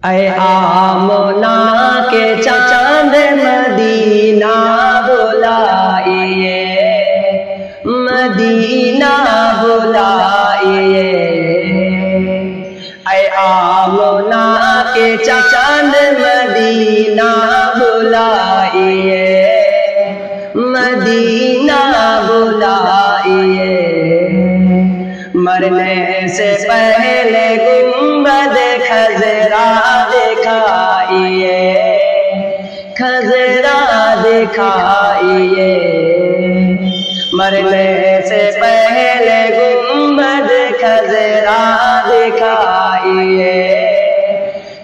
اے آمنہ کے چاند مدینہ بلائیے، مدینہ بلائیے، اے آمنہ کے چاند مدینہ بلائیے، مدینہ بلائیے، مرنے سے پہلے گنبد خضرا دکھائیے، خضرا دکھائیے، مرنے سے پہلے گنبد خضرا دکھائیے،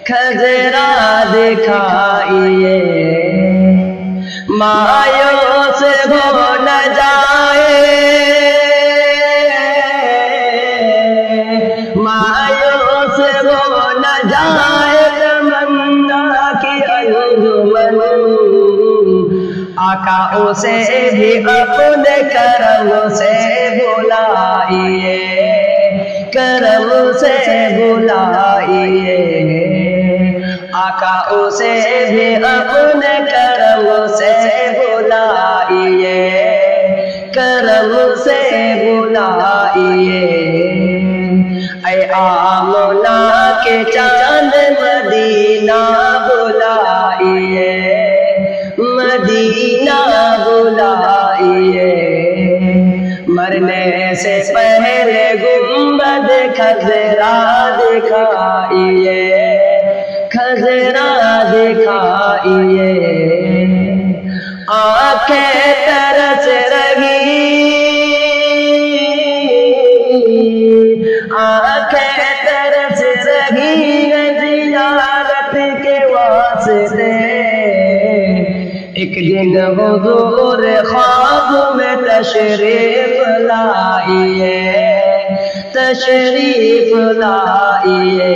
خضرا دکھائیے، مایوس ہو نہ جائے، مایوس ہو نہ جائے تمنا کی انجمن، آقا اسے بھی اپنے کرم سے بلائیے، کرم سے بلائیے، آقا اسے بھی اپنے کرم سے بلائیے، کرم سے بلائیے، اے آمنہ کے چاند مدینہ بلائیے، مدینہ بلائیے، مرنے سے پہلے گنبد خضرا دکھائیے، خضرا دکھائیے، آنکھیں ترس رہی، آنکھیں ترس رہی زیارت کے واسطے، ایک دن حضور خواب میں تشریف لائیے، تشریف لائیے،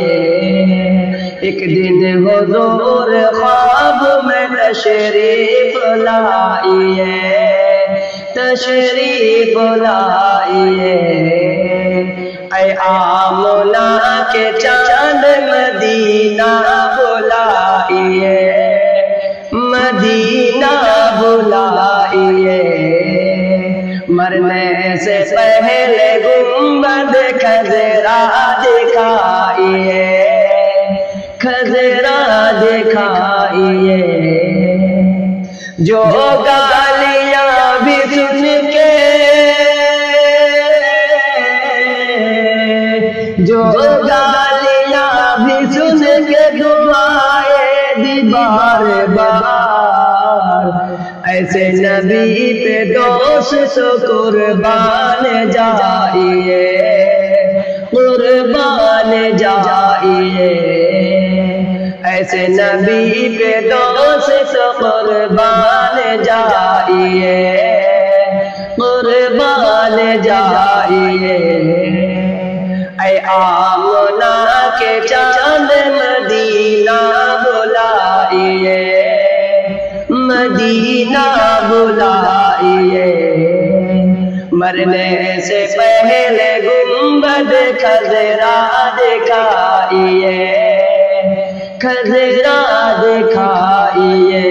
ایک دن حضور خواب میں تشریف لائیے، تشریف لائیے، اے آمنہ کے چاند مدینہ بلائیے، مدینہ بلائیے، مرنے سے پہلے گنبد خضرا دکھائیے، خضرا دکھائیے، جو گالیاں بھی سن کے، جو گالیاں بھی سن کے دعائیں دی بار بار، ایسے نبی پہ دوست قربان جائیے، قربان جائیے، ایسے نبی پہ دوست قربان جائیے، قربان جائیے، اے آمنہ کے چاند مدینہ بلائیے، مدینہ بلائیے، مرنے سے پہلے گنبد خضرا دکھائیے، خضرا دکھائیے،